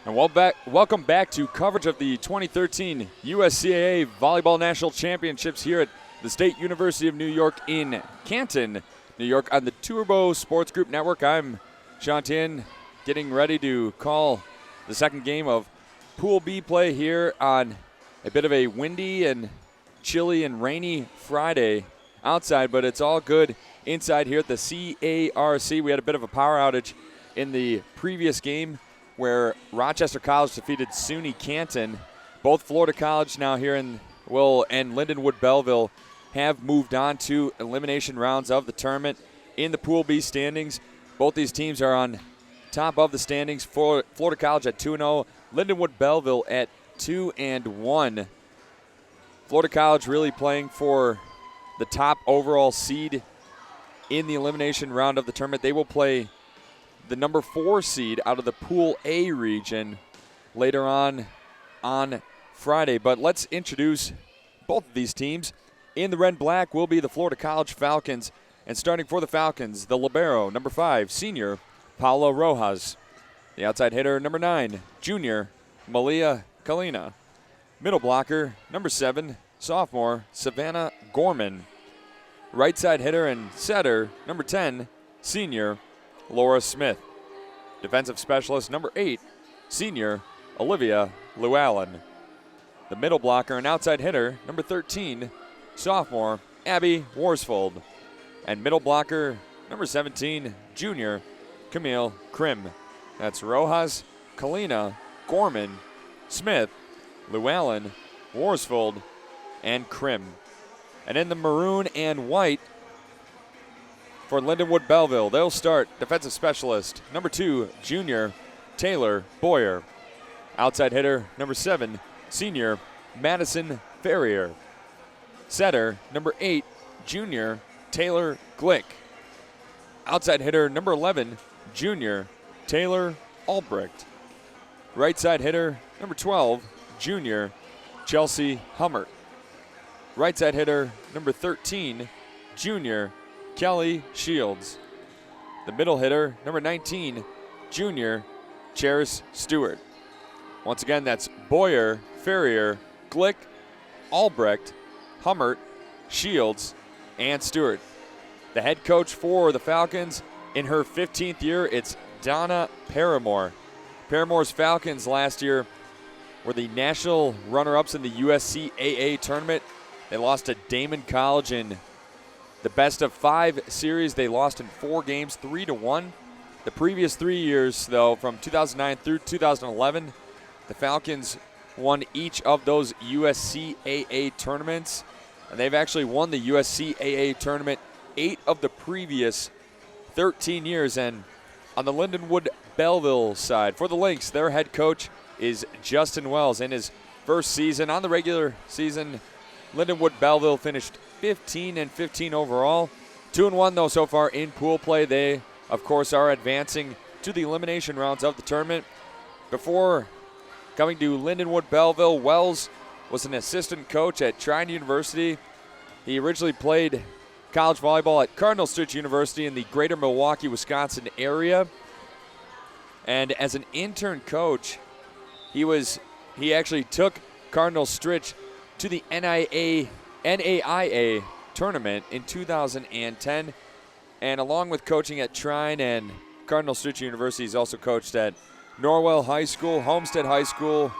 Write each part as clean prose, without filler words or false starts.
And welcome back to coverage of the 2013 USCAA Volleyball National Championships here at the State University of New York in Canton, New York on the Tourbeau Sports Group Network. I'm Tehan, getting ready to call the second game of Pool B play here on a bit of a windy and chilly and rainy Friday outside, but it's all good inside here at the CARC. We had a bit of a power outage in the previous game where Rochester College defeated SUNY Canton. Both Florida College now here and Lindenwood-Belleville have moved on to elimination rounds of the tournament in the Pool B standings. Both these teams are on top of the standings. Florida College at 2-0, Lindenwood-Belleville at 2-1. Florida College really playing for the top overall seed in the elimination round of the tournament. They will play the number 4 seed out of the Pool A region later on Friday. But let's introduce both of these teams. In the red and black will be the Florida College Falcons. And starting for the Falcons, the libero, number 5, senior, Paula Rojas. The outside hitter, number 9, junior, Malia Kalina. Middle blocker, number 7, sophomore, Savannah Gorman. Right side hitter and setter, number 10, senior, Laura Smith. Defensive specialist, number 8, senior, Olivia Llewellyn. The middle blocker and outside hitter, number 13, sophomore, Abby Worsfold. And middle blocker, number 17, junior, Camille Krim. That's Rojas, Kalina, Gorman, Smith, Llewellyn, Worsfold, and Krim. And in the maroon and white for Lindenwood-Belleville, they'll start defensive specialist, number 2, junior, Taylor Boyer. Outside hitter, number 7, senior, Madison Ferrier. Setter, number 8, junior, Taylor Glick. Outside hitter, number 11, junior, Taylor Albrecht. Right side hitter, number 12, junior, Chelsea Hummert. Right side hitter, number 13, junior, Kelly Shields. The middle hitter, number 19, junior, Charis Stewart. Once again, that's Boyer, Ferrier, Glick, Albrecht, Hummert, Shields, and Stewart. The head coach for the Falcons in her 15th year, it's Donna Paramore. Paramore's Falcons last year were the national runner-ups in the USCAA tournament. They lost to Damon College in the best of 5 series. They lost in 4 games, 3-1. The previous 3 years, though, from 2009 through 2011, the Falcons won each of those USCAA tournaments. And they've actually won the USCAA tournament 8 of the previous 13 years. And on the Lindenwood-Belleville side, for the Lynx, their head coach is Justin Wells. In his first season, on the regular season, Lindenwood-Belleville finished 15-15 overall. 2-1, though, so far in pool play. They, of course, are advancing to the elimination rounds of the tournament. Before coming to Lindenwood-Belleville, Wells was an assistant coach at Trine University. He originally played college volleyball at Cardinal Stritch University in the greater Milwaukee, Wisconsin area. And as an intern coach, he actually took Cardinal Stritch to the NAIA tournament in 2010. And along with coaching at Trine and Cardinal Stritch University, he's also coached at Norwell High School, Homestead High School,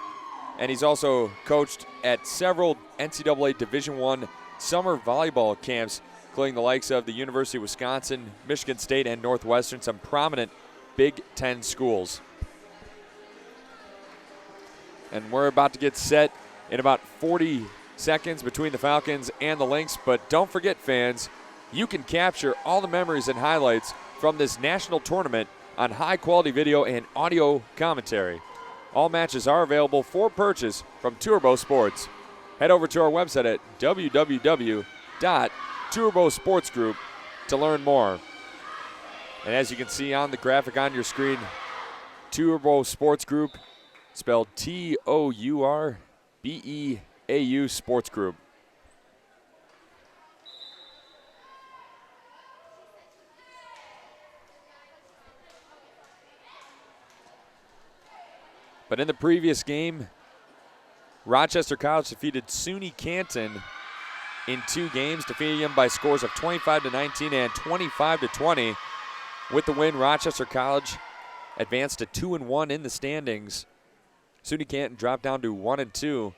and he's also coached at several NCAA Division I summer volleyball camps, including the likes of the University of Wisconsin, Michigan State, and Northwestern, some prominent Big Ten schools. And we're about to get set in about 40 seconds between the Falcons and the Lynx, but don't forget, fans, you can capture all the memories and highlights from this national tournament on high-quality video and audio commentary. All matches are available for purchase from Tourbeau Sports. Head over to our website at www.tourbeausportsgroup to learn more. And as you can see on the graphic on your screen, Tourbeau Sports Group, spelled Tourbeau Sports Group. But in the previous game, Rochester College defeated SUNY Canton in 2 games, defeating them by scores of 25-19 and 25-20. With the win, Rochester College advanced to 2-1 in the standings. SUNY Canton dropped down to 1-2.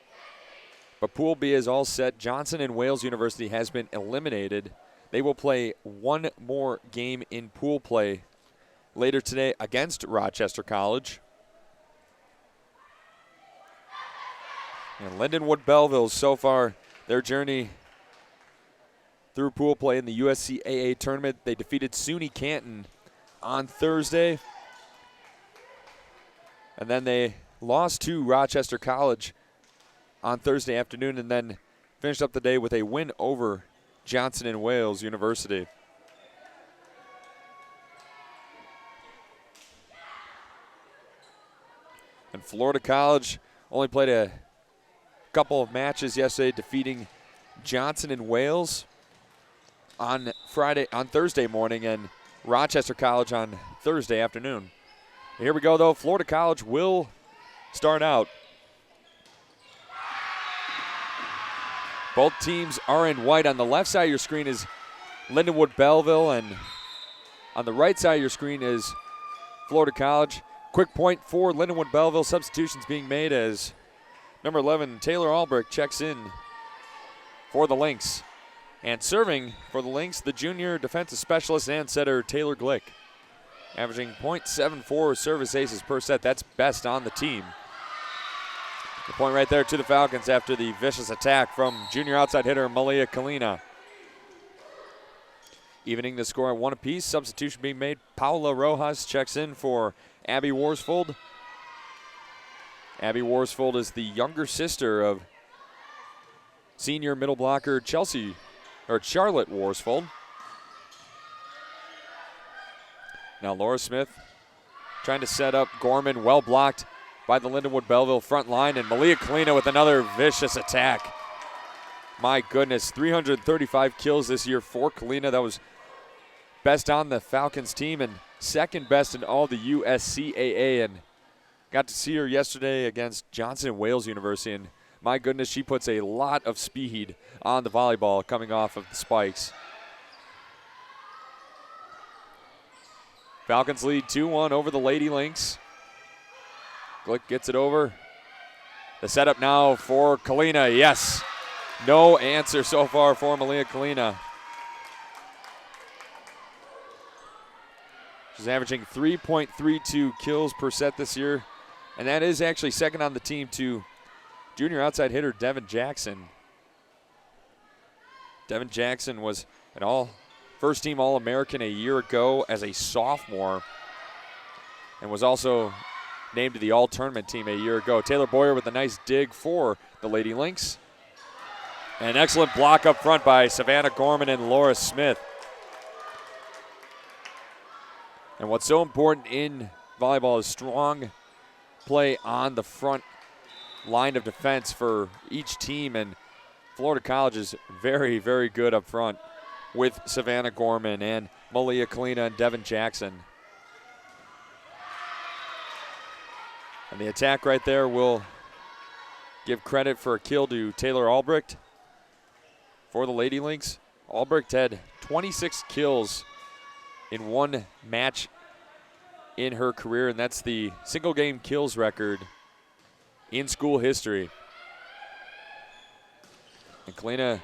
But Pool B is all set. Johnson and Wales University has been eliminated. They will play one more game in pool play later today against Rochester College. And Lindenwood-Belleville, so far, their journey through pool play in the USCAA tournament. They defeated SUNY Canton on Thursday. And then they lost to Rochester College on Thursday afternoon, and then finished up the day with a win over Johnson and Wales University. And Florida College only played a couple of matches yesterday, defeating Johnson and Wales on Thursday morning, and Rochester College on Thursday afternoon. Here we go, though. Florida College will start out. Both teams are in white. On the left side of your screen is Lindenwood-Belleville, and on the right side of your screen is Florida College. Quick point for Lindenwood-Belleville. Substitutions being made as number 11, Taylor Albrecht, checks in for the Lynx. And serving for the Lynx, the junior defensive specialist and setter Taylor Glick. Averaging .74 service aces per set. That's best on the team. The point right there to the Falcons after the vicious attack from junior outside hitter Malia Kalina. Evening the score at 1 apiece. Substitution being made. Paula Rojas checks in for Abby Worsfold. Abby Worsfold is the younger sister of senior middle blocker Charlotte Worsfold. Now Laura Smith trying to set up Gorman, well blocked by the Lindenwood-Belleville front line, and Malia Kalina with another vicious attack. My goodness, 335 kills this year for Kalina. That was best on the Falcons team and second best in all the USCAA, and got to see her yesterday against Johnson and Wales University, and my goodness, she puts a lot of speed on the volleyball coming off of the spikes. Falcons lead 2-1 over the Lady Lynx. Glick gets it over. The setup now for Kalina. Yes. No answer so far for Malia Kalina. She's averaging 3.32 kills per set this year, and that is actually second on the team to junior outside hitter Devin Jackson. Devin Jackson was an first-team All-American a year ago as a sophomore and was also named to the All-Tournament team a year ago. Taylor Boyer with a nice dig for the Lady Lynx. An excellent block up front by Savannah Gorman and Laura Smith. And what's so important in volleyball is strong play on the front line of defense for each team, and Florida College is very, very good up front with Savannah Gorman and Malia Kalina and Devin Jackson. And the attack right there will give credit for a kill to Taylor Albrecht. For the Lady Lynx, Albrecht had 26 kills in one match in her career, and that's the single game kills record in school history. And Kalina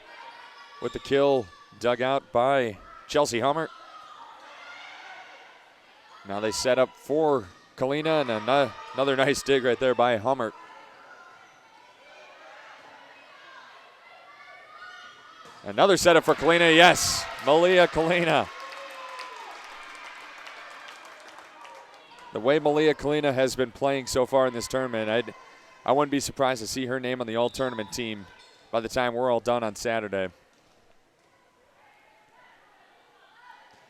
with the kill dug out by Chelsea Hummert. Now they set up for Kalina, and another nice dig right there by Hummert. Another setup for Kalina, yes, Malia Kalina. The way Malia Kalina has been playing so far in this tournament, I wouldn't be surprised to see her name on the all-tournament team by the time we're all done on Saturday.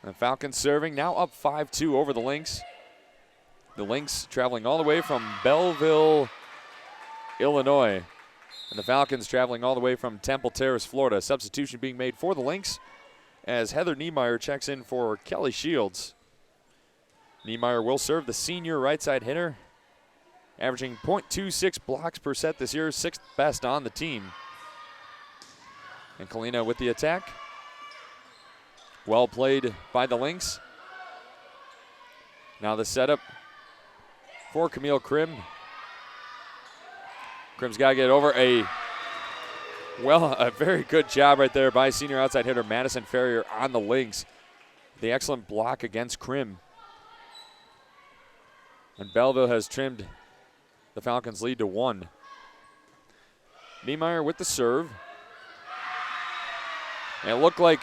The Falcons serving, now up 5-2 over the Lynx. The Lynx traveling all the way from Belleville, Illinois. And the Falcons traveling all the way from Temple Terrace, Florida. Substitution being made for the Lynx as Heather Niemeyer checks in for Kelly Shields. Niemeyer will serve, the senior right side hitter. averaging .26 blocks per set this year, 6th best on the team. And Kalina with the attack. Well played by the Lynx. Now the setup for Camille Krim. Krim's got to get over a very good job right there by senior outside hitter Madison Ferrier on the Lynx. The excellent block against Krim. And Belleville has trimmed the Falcons' lead to 1. Niemeyer with the serve. And it looked like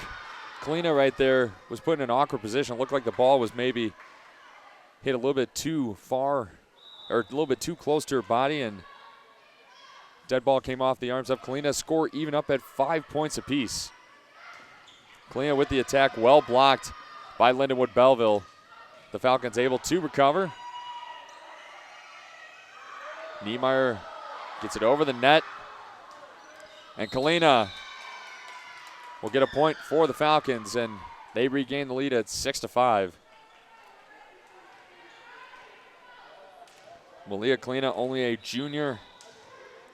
Kalina right there was put in an awkward position. It looked like the ball was maybe hit a little bit too far, or a little bit too close to her body, and dead ball came off the arms of Kalina. Score even up at 5 points apiece. Kalina with the attack, well blocked by Lindenwood-Belleville. The Falcons able to recover. Niemeyer gets it over the net. And Kalina will get a point for the Falcons, and they regain the lead at 6-5. Malia Kalina, only a junior,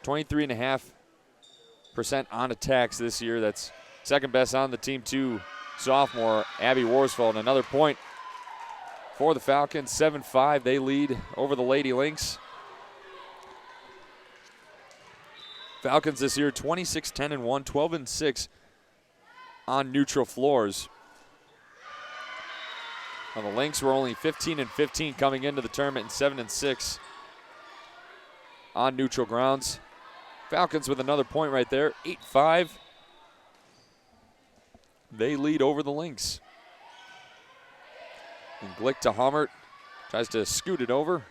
23.5% on attacks this year. That's second best on the team to sophomore Abby Worsfold. And another point for the Falcons, 7-5. They lead over the Lady Lynx. Falcons this year, 26-10-1, 12-6 on neutral floors. Now the Lynx were only 15-15 coming into the tournament, and 7-6 on neutral grounds. Falcons with another point right there, 8-5. They lead over the Lynx. And Glick to Hummert, tries to scoot it over.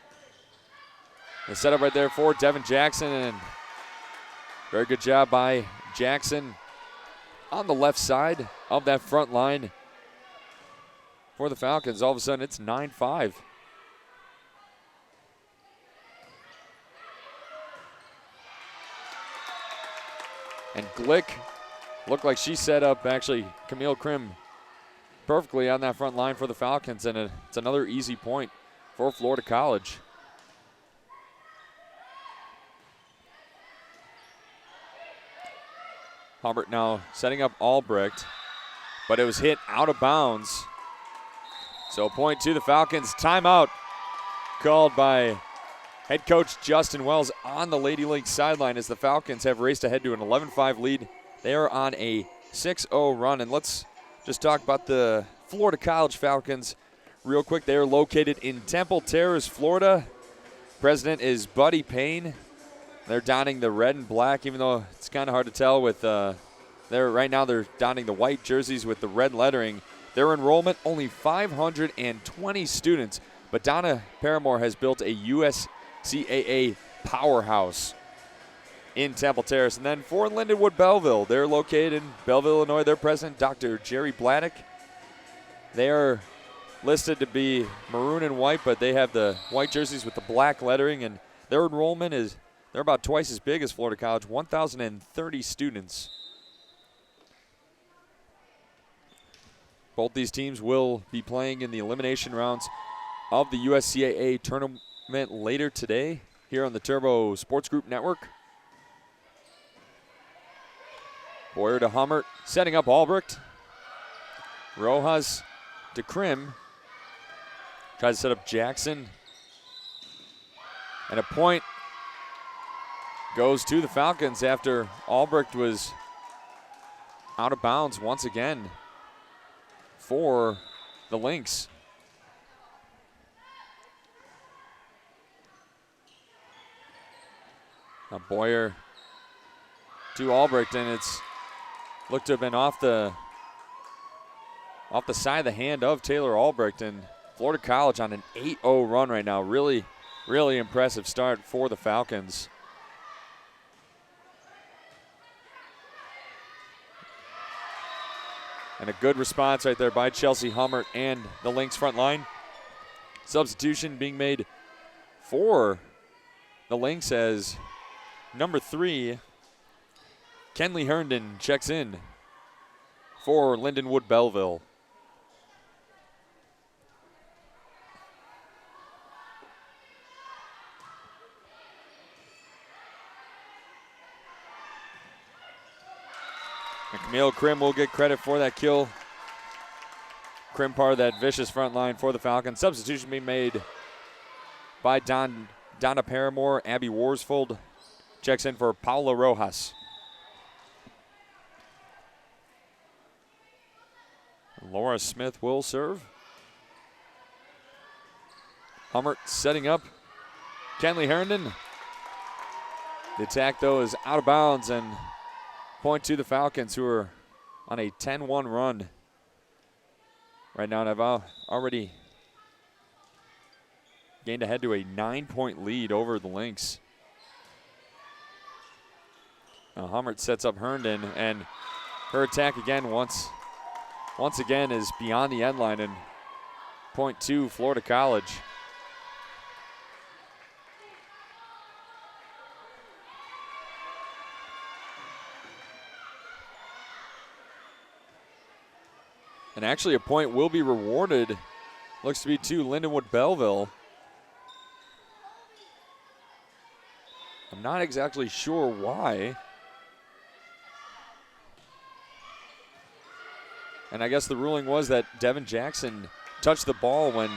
The setup right there for Devin Jackson, and very good job by Jackson on the left side of that front line for the Falcons. All of a sudden, it's 9-5. And Glick looked like she set up, actually, Camille Krim perfectly on that front line for the Falcons, and it's another easy point for Florida College. Humbert now setting up Albrecht, but it was hit out of bounds. So a point to the Falcons. Timeout called by head coach Justin Wells on the Lady Lynx sideline as the Falcons have raced ahead to an 11-5 lead. They are on a 6-0 run. And let's just talk about the Florida College Falcons real quick. They are located in Temple Terrace, Florida. President is Buddy Payne. They're donning the red and black, even though it's kind of hard to tell with right now they're donning the white jerseys with the red lettering. Their enrollment, only 520 students, but Donna Paramore has built a USCAA powerhouse in Temple Terrace. And then for Lindenwood-Belleville, they're located in Belleville, Illinois. Their president, Dr. Jerry Bladdock. They are listed to be maroon and white, but they have the white jerseys with the black lettering, and their enrollment is, they're about twice as big as Florida College, 1,030 students. Both these teams will be playing in the elimination rounds of the USCAA tournament later today here on the Tourbeau Sports Group Network. Boyer to Hummert, setting up Albrecht. Rojas to Krim. Tries to set up Jackson. And a point goes to the Falcons after Albrecht was out of bounds once again for the Lynx. Now Boyer to Albrecht, and it's looked to have been off the side of the hand of Taylor Albrecht, and Florida College on an 8-0 run right now. Really, really impressive start for the Falcons. And a good response right there by Chelsea Hummert and the Lynx front line. Substitution being made for the Lynx as number 3, Kenley Herndon checks in for Lindenwood-Belleville. And Camille Krim will get credit for that kill. Krim part of that vicious front line for the Falcons. Substitution being made by Donna Paramore. Abby Worsfold checks in for Paula Rojas. Laura Smith will serve. Hummert setting up Kenley Herndon. The attack, though, is out of bounds, and point to the Falcons, who are on a 10-1 run right now, and have already gained ahead to a 9-point lead over the Lynx. Now Hummert sets up Herndon, and her attack again once again is beyond the end line, and point to Florida College. And actually a point will be rewarded. Looks to be to Lindenwood-Belleville. I'm not exactly sure why. And I guess the ruling was that Devin Jackson touched the ball when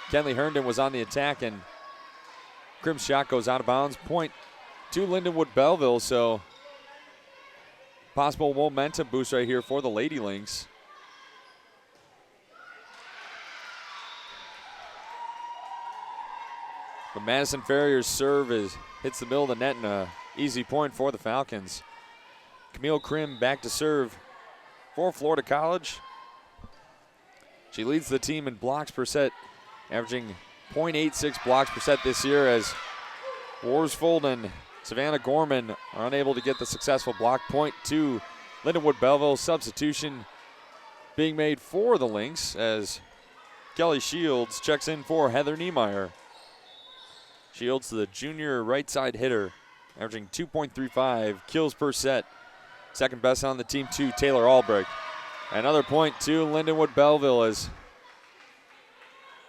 Kenley Herndon was on the attack, and Krim's shot goes out of bounds. Point to Lindenwood-Belleville, so possible momentum boost right here for the Lady Lynx. The Madison Farrier's serve hits the middle of the net, and an easy point for the Falcons. Camille Krim back to serve for Florida College. She leads the team in blocks per set, averaging .86 blocks per set this year, as Worsfold and Savannah Gorman are unable to get the successful block. Point to Lindenwood-Belleville. Substitution being made for the Lynx as Kelly Shields checks in for Heather Niemeyer. Shields, the junior right side hitter, averaging 2.35 kills per set. Second best on the team to Taylor Albrecht. Another point to Lindenwood-Belleville as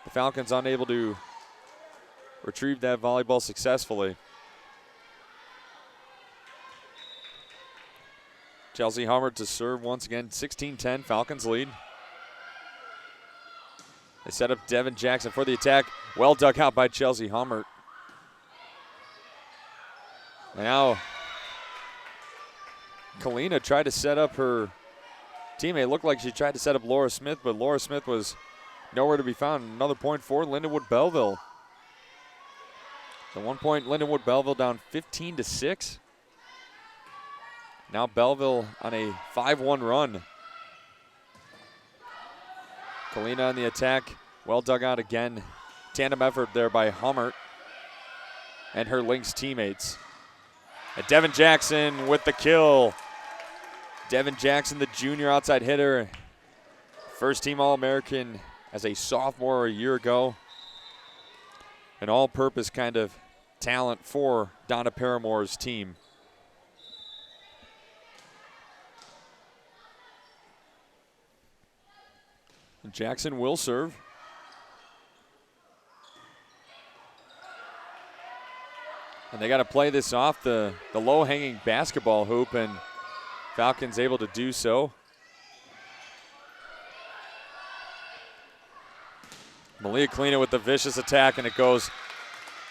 the Falcons unable to retrieve that volleyball successfully. Chelsea Hummert to serve once again. 16-10, Falcons lead. They set up Devin Jackson for the attack. Well dug out by Chelsea Hummert. Now, Kalina tried to set up her teammate. Looked like she tried to set up Laura Smith, but Laura Smith was nowhere to be found. Another point for Lindenwood-Belleville. So 1 point, Lindenwood-Belleville down 15-6. Now Belleville on a 5-1 run. Kalina on the attack. Well dug out again. Tandem effort there by Hummert and her Lynx teammates. And Devin Jackson with the kill. Devin Jackson, the junior outside hitter. First team All-American as a sophomore a year ago. An all-purpose kind of talent for Donna Paramore's team. And Jackson will serve. And they got to play this off the low-hanging basketball hoop, and Falcons able to do so. Malia Kalina with the vicious attack, and it goes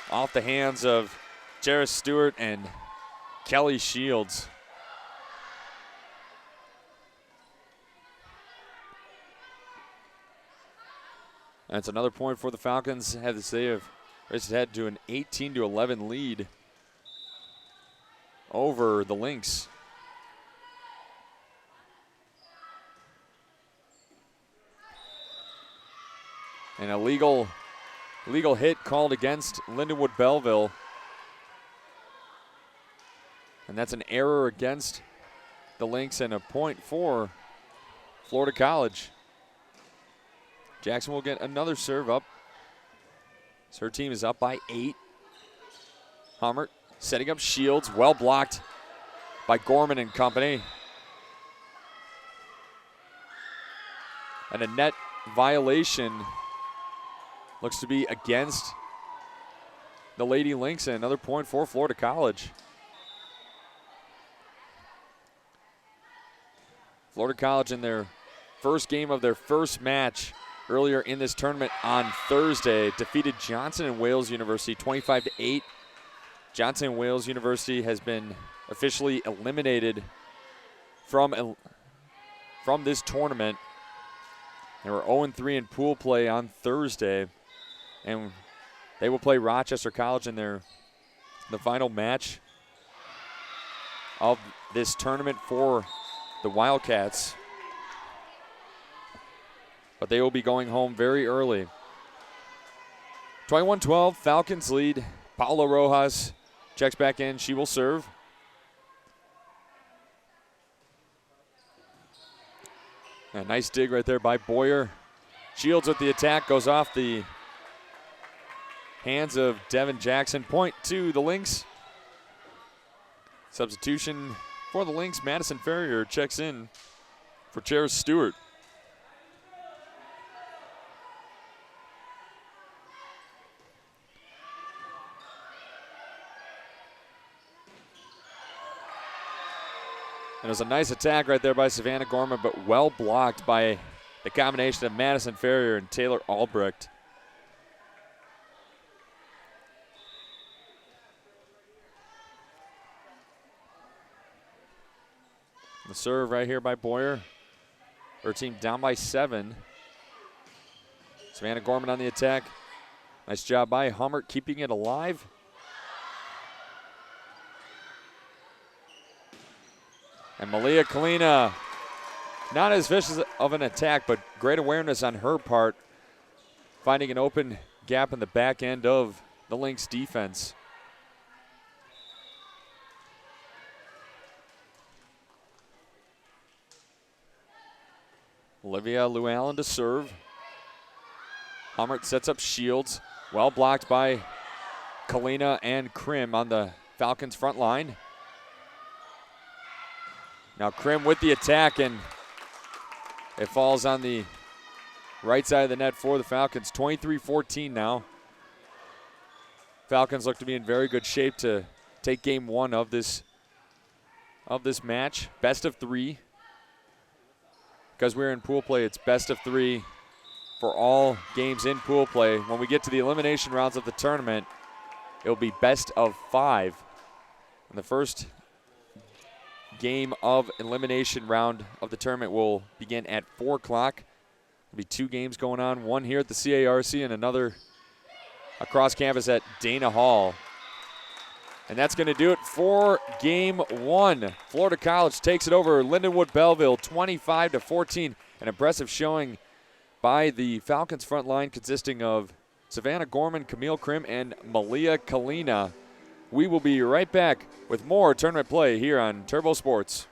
off the hands of Jairus Stewart and Kelly Shields. That's another point for the Falcons. They have raised ahead to an 18-11 lead over the Lynx. An illegal hit called against Lindenwood-Belleville. And that's an error against the Lynx and a point for Florida College. Jackson will get another serve up. So her team is up by 8. Hummert setting up Shields, well blocked by Gorman and company. And a net violation looks to be against the Lady Lynx, and another point for Florida College. Florida College in their first game of their first match earlier in this tournament on Thursday defeated Johnson and Wales University 25-8. Johnson and Wales University has been officially eliminated from this tournament. They were 0-3 in pool play on Thursday, and they will play Rochester College in the final match of this tournament for the Wildcats. But they will be going home very early. 21-12, Falcons lead. Paula Rojas checks back in. She will serve. A nice dig right there by Boyer. Shields with the attack, goes off the hands of Devin Jackson. Point to the Lynx. Substitution for the Lynx. Madison Ferrier checks in for Chair Stewart. And it was a nice attack right there by Savannah Gorman, but well blocked by the combination of Madison Ferrier and Taylor Albrecht. The serve right here by Boyer. Her team down by 7. Savannah Gorman on the attack. Nice job by Hummert keeping it alive. And Malia Kalina, not as vicious of an attack, but great awareness on her part, finding an open gap in the back end of the Lynx defense. Olivia Llewellyn to serve. Hummert sets up Shields. Well blocked by Kalina and Krim on the Falcons front line. Now Krim with the attack, and it falls on the right side of the net for the Falcons. 23-14 now. Falcons look to be in very good shape to take game 1 of this match. Best of 3. Because we're in pool play, it's best of 3 for all games in pool play. When we get to the elimination rounds of the tournament, it'll be best of 5. And the first game of elimination round of the tournament will begin at 4 o'clock. There'll be 2 games going on, one here at the CARC and another across campus at Dana Hall. And that's going to do it for game 1. Florida College takes it over Lindenwood-Belleville 25-14. An impressive showing by the Falcons front line consisting of Savannah Gorman, Camille Krim, and Malia Kalina. We will be right back with more tournament play here on Tourbeau Sports.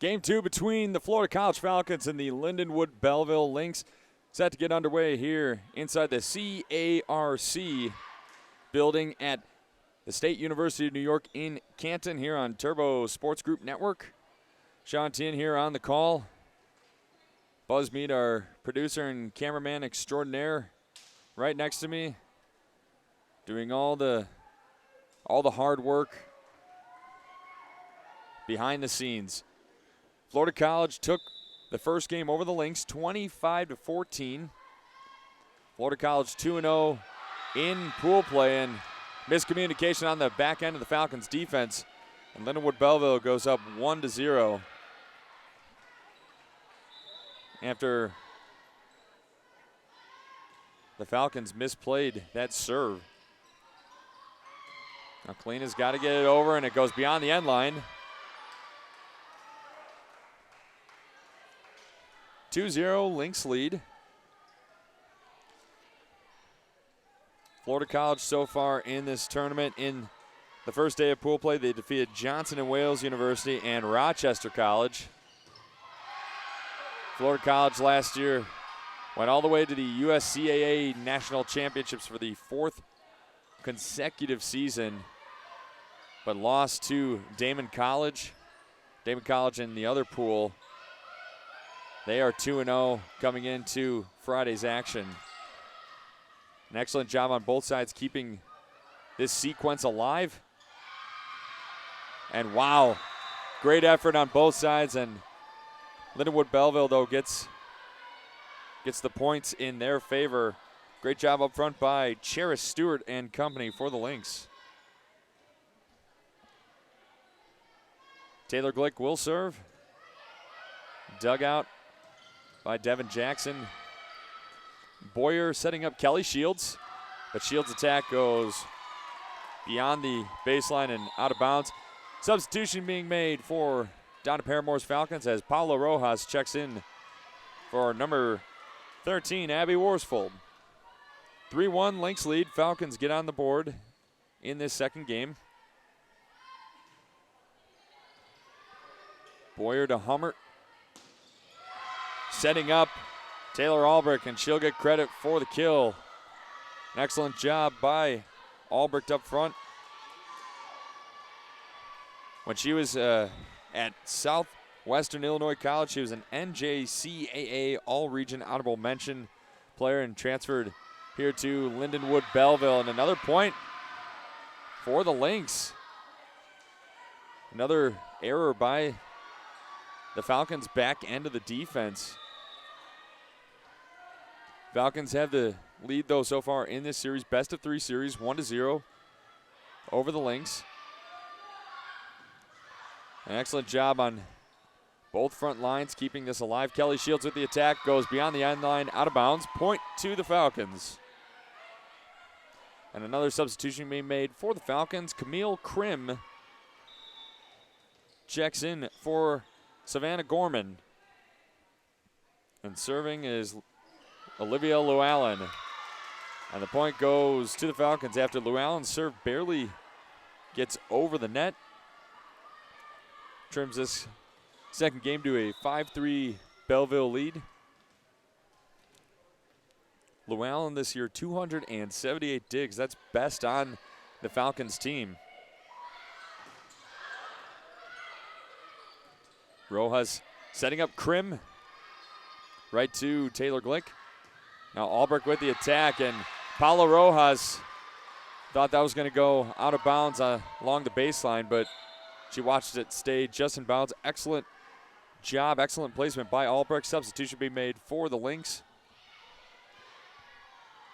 Game 2 between the Florida College Falcons and the Lindenwood-Belleville Lynx set to get underway here inside the CARC building at the State University of New York in Canton here on Tourbeau Sports Group Network. Sean Tien here on the call. Buzz Mead, our producer and cameraman extraordinaire, right next to me, doing all the hard work behind the scenes. Florida College took the first game over the Lynx, 25-14. Florida College 2-0 in pool play, and miscommunication on the back end of the Falcons' defense. And Lindenwood-Belleville goes up 1-0 after the Falcons misplayed that serve. Now Kalina's got to get it over, and it goes beyond the end line. 2-0 Lynx lead. Florida College so far in this tournament, in the first day of pool play, they defeated Johnson & Wales University and Rochester College. Florida College last year went all the way to the USCAA National Championships for the 4th consecutive season, but lost to Damon College. Damon College in the other pool. They are 2-0 coming into Friday's action. An excellent job on both sides keeping this sequence alive. And wow, great effort on both sides. And Lindenwood-Belleville, though, gets the points in their favor. Great job up front by Cheris Stewart and company for the Lynx. Taylor Glick will serve. Dugout by Devin Jackson. Boyer setting up Kelly Shields, but Shields' attack goes beyond the baseline and out of bounds. Substitution being made for Donna Paramore's Falcons as Paulo Rojas checks in for number 13, Abby Worsfold. 3-1 Lynx lead. Falcons get on the board in this second game. Boyer to Hummert. Setting up Taylor Albrecht, and she'll get credit for the kill. An excellent job by Albrecht up front. When she was at Southwestern Illinois College, she was an NJCAA All-Region Honorable Mention player and transferred here to Lindenwood-Belleville. And another point for the Lynx. Another error by the Falcons' back end of the defense. Falcons have the lead, though, so far in this series. Best of 3 series, 1-0 over the Lynx. An excellent job on both front lines keeping this alive. Kelly Shields with the attack, goes beyond the end line, out of bounds. Point to the Falcons. And another substitution being made for the Falcons. Camille Krim checks in for Savannah Gorman. And serving is Olivia Llewellyn. And the point goes to the Falcons after Llewellyn's serve barely gets over the net. Trims this second game to a 5-3 Belleville lead. Llewellyn this year, 278 digs. That's best on the Falcons team. Rojas setting up Krim. Right to Taylor Glick. Now Albrecht with the attack, and Paulo Rojas thought that was going to go out of bounds along the baseline, but she watched it stay just in bounds. Excellent job, excellent placement by Albrecht. Substitution being made for the Lynx.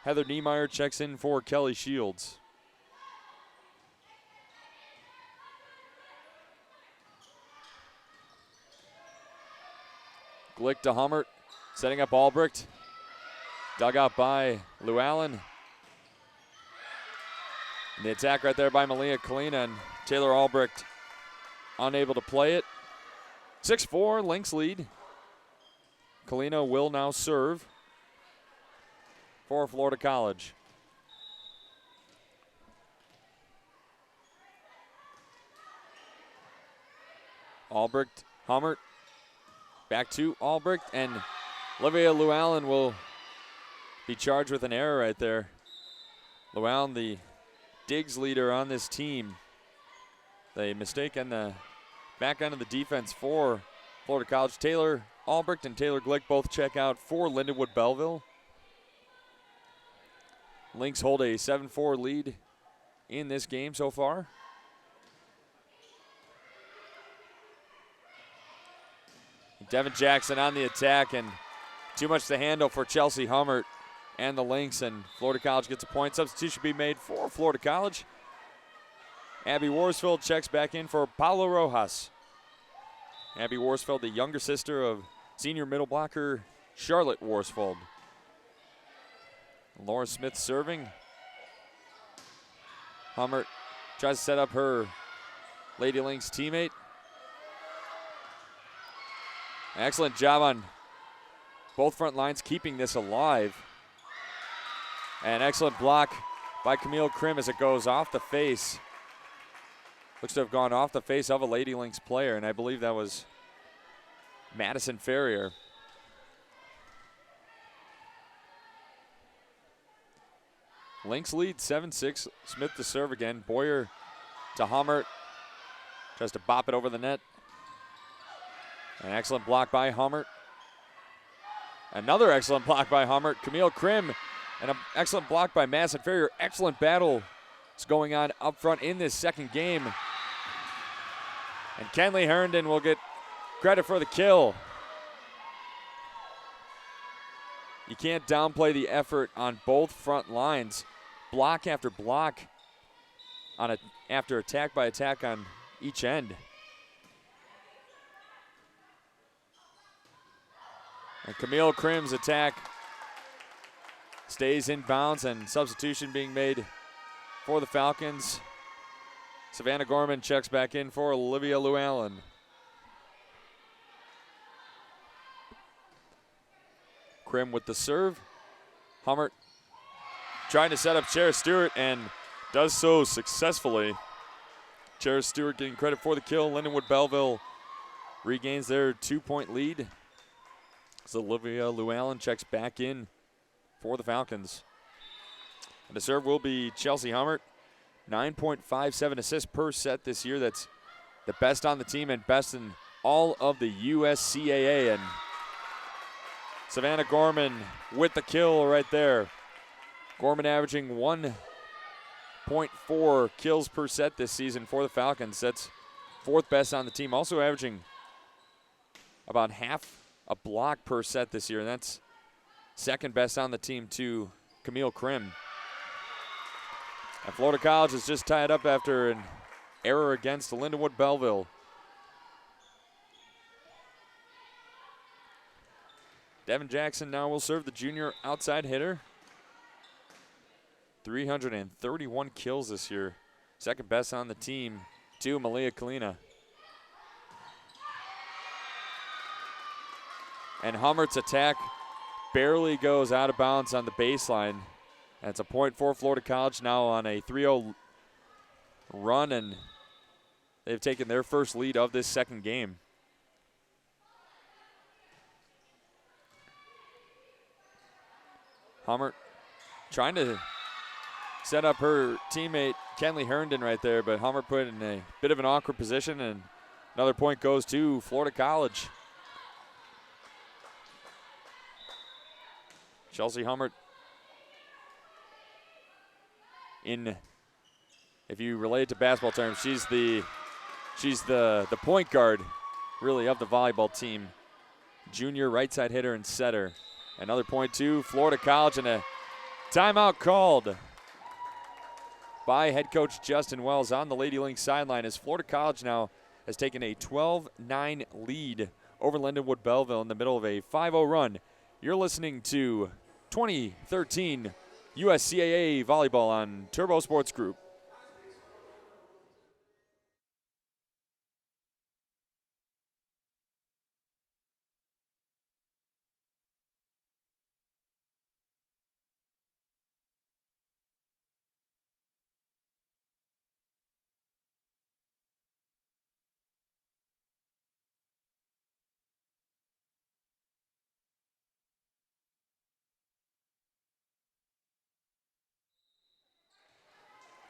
Heather Niemeyer checks in for Kelly Shields. Glick to Hummert, setting up Albrecht. Dug out by Llewellyn. And the attack right there by Malia Kalina, and Taylor Albrecht unable to play it. 6-4, Lynx lead. Kalina will now serve for Florida College. Albrecht, Hummert, Back to Albrecht, and Olivia Llewellyn will be charged with an error right there. Llewellyn, the digs leader on this team. The mistake on the back end of the defense for Florida College. Taylor Albrecht and Taylor Glick both check out for Lindenwood-Belleville. Lynx hold a 7-4 lead in this game so far. Devin Jackson on the attack, and too much to handle for Chelsea Hummert and the Lynx, and Florida College gets a point. Substitution be made for Florida College. Abby Worsfield checks back in for Paula Rojas. Abby Worsfield, the younger sister of senior middle blocker Charlotte Worsfield. Laura Smith serving. Hummert tries to set up her Lady Lynx teammate. Excellent job on both front lines keeping this alive. An excellent block by Camille Krim as it goes off the face. Looks to have gone off the face of a Lady Lynx player, and I believe that was Madison Ferrier. Lynx lead 7-6. Smith to serve again. Boyer to Hummert. Tries to bop it over the net. An excellent block by Hummert. Another excellent block by Hummert. Camille Krim, and an excellent block by Madison Ferrier. Excellent battle is going on up front in this second game. And Kenley Herndon will get credit for the kill. You can't downplay the effort on both front lines. Block after block after attack by attack on each end. And Camille Krim's attack stays in bounds, and substitution being made for the Falcons. Savannah Gorman checks back in for Olivia Llewellyn. Krim with the serve. Hummert trying to set up Cheris Stewart, and does so successfully. Cheris Stewart getting credit for the kill. Lindenwood-Belleville regains their 2-point lead. So Olivia Llewellyn checks back in for the Falcons. And the serve will be Chelsea Hummert. 9.57 assists per set this year. That's the best on the team and best in all of the USCAA. And Savannah Gorman with the kill right there. Gorman averaging 1.4 kills per set this season for the Falcons. That's fourth best on the team. Also averaging about half a block per set this year. And that's second best on the team to Camille Krim. And Florida College is just tied up after an error against Lindenwood-Belleville. Devin Jackson now will serve, the junior outside hitter. 331 kills this year. Second best on the team to Malia Kalina. And Hummert's attack barely goes out of bounds on the baseline. And it's a point for Florida College now on a 3-0 run, and they've taken their first lead of this second game. Hummert trying to set up her teammate Kenley Herndon right there, but Hummert put in a bit of an awkward position, and another point goes to Florida College. Chelsea Hummert, if you relate it to basketball terms, she's the point guard, really, of the volleyball team. Junior right side hitter and setter. Another point to Florida College, and a timeout called by head coach Justin Wells on the Lady Lynx sideline, as Florida College now has taken a 12-9 lead over Lindenwood-Belleville in the middle of a 5-0 run. You're listening to 2013 USCAA Volleyball on Tourbeau Sports Group.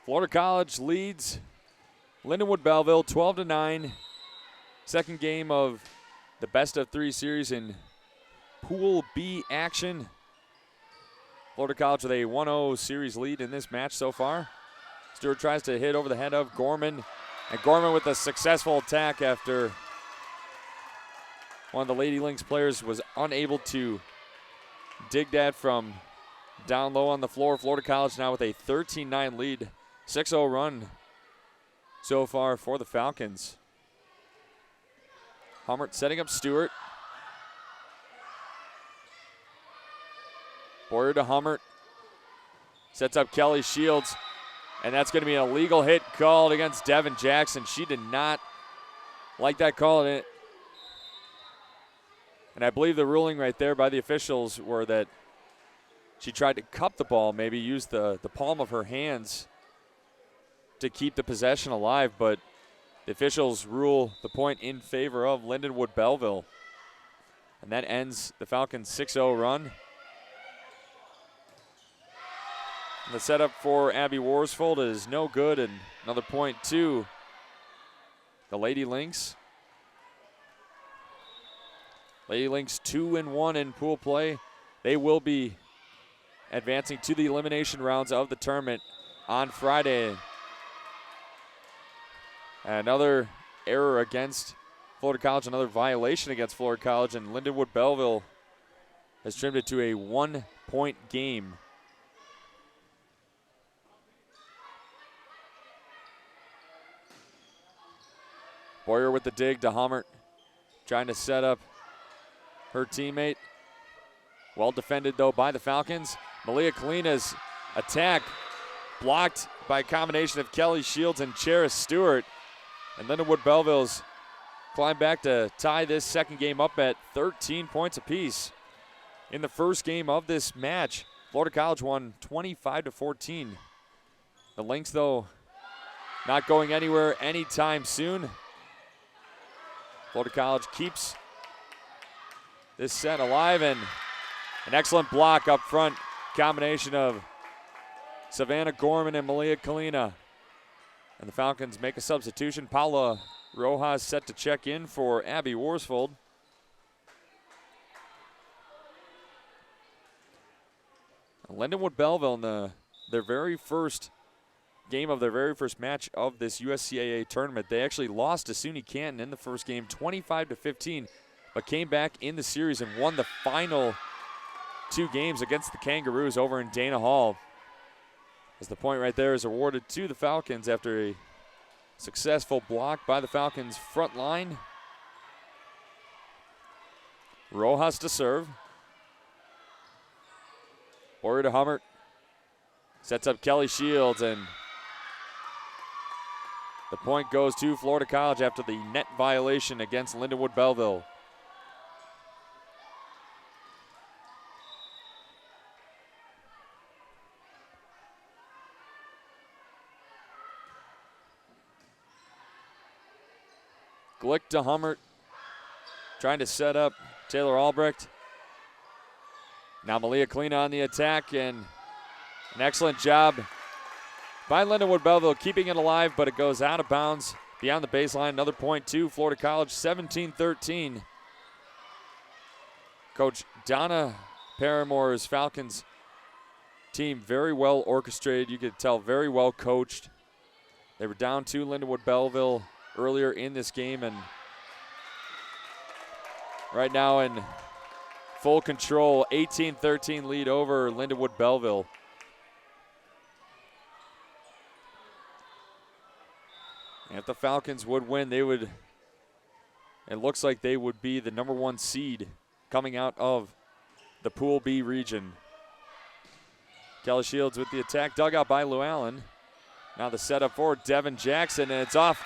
Florida College leads Lindenwood-Belleville 12-9. Second game of the best-of-3 series in Pool B action. Florida College with a 1-0 series lead in this match so far. Stewart tries to hit over the head of Gorman. And Gorman with a successful attack after one of the Lady Lynx players was unable to dig that from down low on the floor. Florida College now with a 13-9 lead. 6-0 run so far for the Falcons. Hummert setting up Stewart. Boyer to Hummert. Sets up Kelly Shields. And that's going to be an illegal hit called against Devin Jackson. She did not like that call. And I believe the ruling right there by the officials were that she tried to cup the ball, maybe use the palm of her hands to keep the possession alive. But the officials rule the point in favor of Lindenwood-Belleville. And that ends the Falcons' 6-0 run. The setup for Abby Worsfold is no good, and another point to the Lady Lynx. Lady Lynx 2-1 in pool play. They will be advancing to the elimination rounds of the tournament on Friday. Another error against Florida College, another violation against Florida College, and Lindenwood-Belleville has trimmed it to a 1-point game. Boyer with the dig to Hummert, trying to set up her teammate. Well defended, though, by the Falcons. Malia Kalina's attack blocked by a combination of Kelly Shields and Cheris Stewart. And Lindenwood-Belleville's climbed back to tie this second game up at 13 points apiece. In the first game of this match, Florida College won 25-14. The Lynx, though, not going anywhere anytime soon. Florida College keeps this set alive, and an excellent block up front. Combination of Savannah Gorman and Malia Kalina. And the Falcons make a substitution. Paula Rojas set to check in for Abby Worsfold. Lindenwood-Belleville in their very first game of their very first match of this USCAA tournament. They actually lost to SUNY Canton in the first game 25-15, but came back in the series and won the final two games against the Kangaroos over in Dana Hall. As the point right there is awarded to the Falcons after a successful block by the Falcons front line. Rojas to serve. Boyer to Hummert. Sets up Kelly Shields, and the point goes to Florida College after the net violation against Lindenwood-Belleville. Glick to Hummert, trying to set up Taylor Albrecht. Now Malia Kalina on the attack, and an excellent job by Lindenwood-Belleville keeping it alive, but it goes out of bounds beyond the baseline. Another point to Florida College, 17-13. Coach Donna Paramore's Falcons team very well orchestrated. You could tell very well coached. They were down to Lindenwood-Belleville earlier in this game, and right now in full control, 18-13 lead over Lindenwood-Belleville. If the Falcons would win, it looks like they would be the number one seed coming out of the Pool B region. Kelly Shields with the attack, dug out by Lou Allen. Now the setup for Devin Jackson, and it's off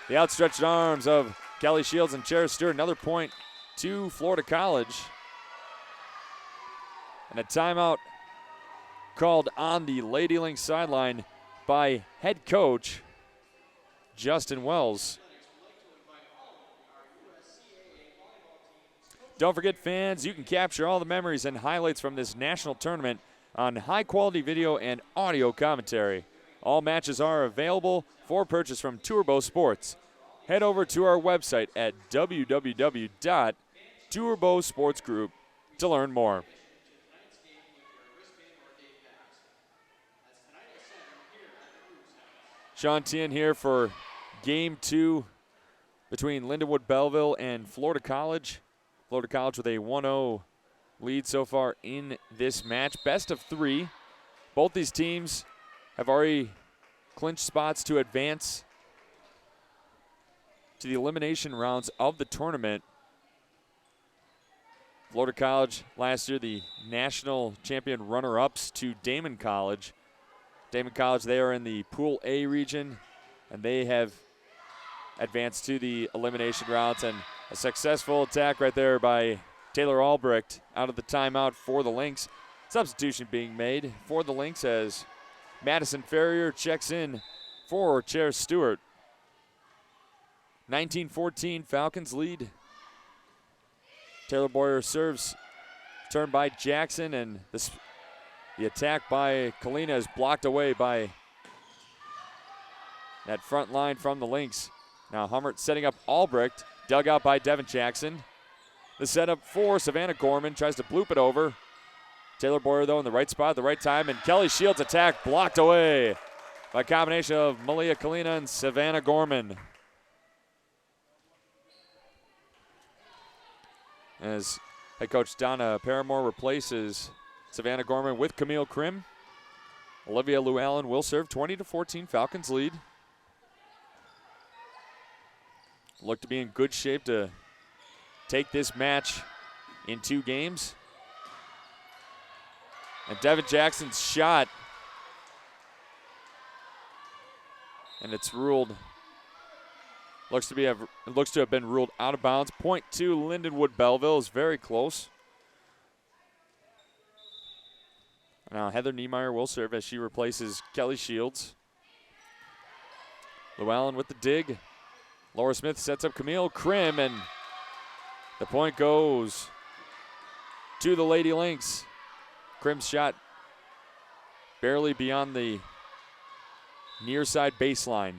the outstretched arms of Kelly Shields and Cheris Stewart. Another point to Florida College. And a timeout called on the Lady Lynx sideline by head coach Justin Wells. Don't forget, fans, you can capture all the memories and highlights from this national tournament on high-quality video and audio commentary. All matches are available for purchase from Tourbeau Sports. Head over to our website at www.tourbeausportsgroup to learn more. Sean Tehan here for Game 2 between Lindenwood-Belleville and Florida College. Florida College with a 1-0 lead so far in this match. Best of 3. Both these teams have already clinched spots to advance to the elimination rounds of the tournament. Florida College last year the national champion runner-ups to Damon College. Damon College, they are in the Pool A region, and they have advanced to the elimination rounds. And a successful attack right there by Taylor Albrecht out of the timeout for the Lynx. Substitution being made for the Lynx as Madison Ferrier checks in for Chair Stewart. 19-14, Falcons lead. Taylor Boyer serves, turned by Jackson, and the attack by Kalina is blocked away by that front line from the Lynx. Now Hummert setting up Albrecht, dug out by Devin Jackson. The setup for Savannah Gorman, tries to bloop it over. Taylor Boyer, though, in the right spot at the right time, and Kelly Shields' attack blocked away by a combination of Malia Kalina and Savannah Gorman. As head coach Donna Paramore replaces Savannah Gorman with Camille Krim. Olivia Llewellyn will serve. 20-14, Falcons lead. Look to be in good shape to take this match in 2 games. And Devin Jackson's shot, and it's ruled, looks to have been ruled out of bounds. Point to Lindenwood-Belleville is very close. Now Heather Niemeyer will serve as she replaces Kelly Shields. Llewellyn with the dig. Laura Smith sets up Camille Krim, and the point goes to the Lady Lynx. Krim's shot barely beyond the near side baseline.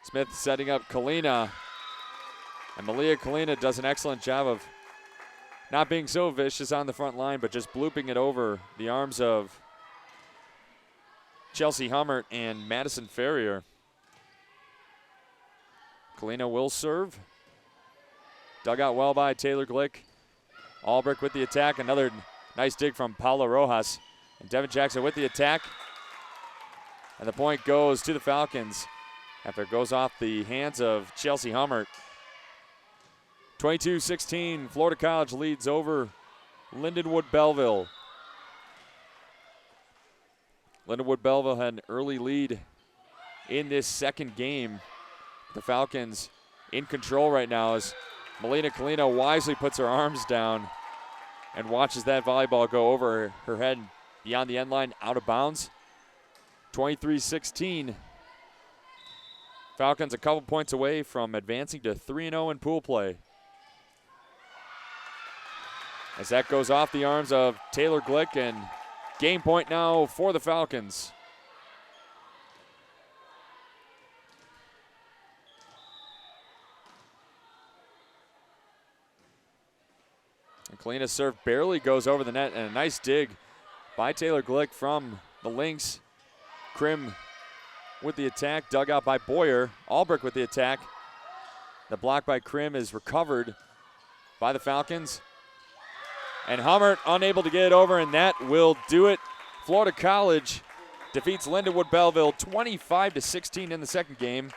Smith setting up Kalina, and Malia Kalina does an excellent job of not being so vicious on the front line, but just blooping it over the arms of Chelsea Hummert and Madison Ferrier. Kalina will serve. Dug out well by Taylor Glick. Albrecht with the attack. Another nice dig from Paula Rojas. And Devin Jackson with the attack. And the point goes to the Falcons after it goes off the hands of Chelsea Hummert. 22-16, Florida College leads over Lindenwood-Belleville. Lindenwood-Belleville had an early lead in this second game. The Falcons in control right now as Melina Kalina wisely puts her arms down and watches that volleyball go over her head beyond the end line, out of bounds. 23-16. Falcons a couple points away from advancing to 3-0 in pool play. As that goes off the arms of Taylor Glick, and game point now for the Falcons. And Kalina's serve barely goes over the net, and a nice dig by Taylor Glick from the Lynx. Krim with the attack, dug out by Boyer. Albrecht with the attack. The block by Krim is recovered by the Falcons. And Hummert unable to get it over, and that will do it. Florida College defeats Lindenwood-Belleville 25-16 in the second game.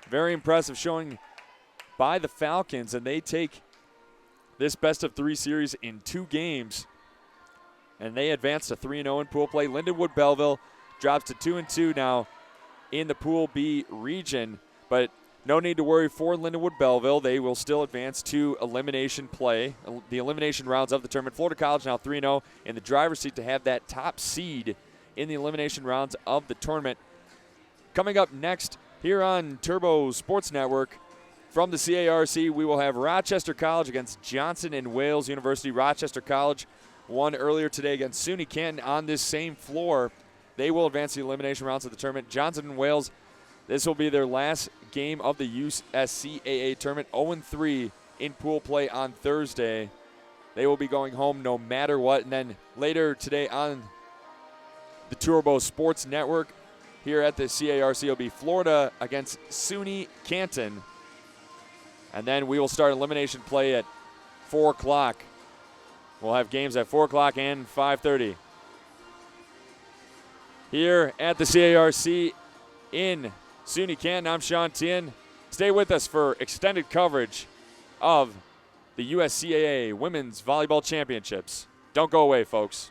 Very impressive showing by the Falcons, and they take this best-of-3 series in 2 games, and they advance to 3-0 in pool play. Lindenwood-Belleville drops to 2-2 now in the Pool B region, but no need to worry for Lindenwood-Belleville. They will still advance to elimination play, the elimination rounds of the tournament. Florida College now 3-0 in the driver's seat to have that top seed in the elimination rounds of the tournament. Coming up next here on Tourbeau Sports Network from the CARC, we will have Rochester College against Johnson and Wales University. Rochester College won earlier today against SUNY Canton on this same floor. They will advance the elimination rounds of the tournament. Johnson and Wales, this will be their last game of the USCAA tournament. 0-3 in pool play on Thursday. They will be going home no matter what. And then later today on the Tourbeau Sports Network here at the CARC will be Florida against SUNY Canton. And then we will start elimination play at 4 o'clock. We'll have games at 4 o'clock and 5:30. Here at the CARC in SUNY Canton, I'm Sean Tehan. Stay with us for extended coverage of the USCAA Women's Volleyball Championships. Don't go away, folks.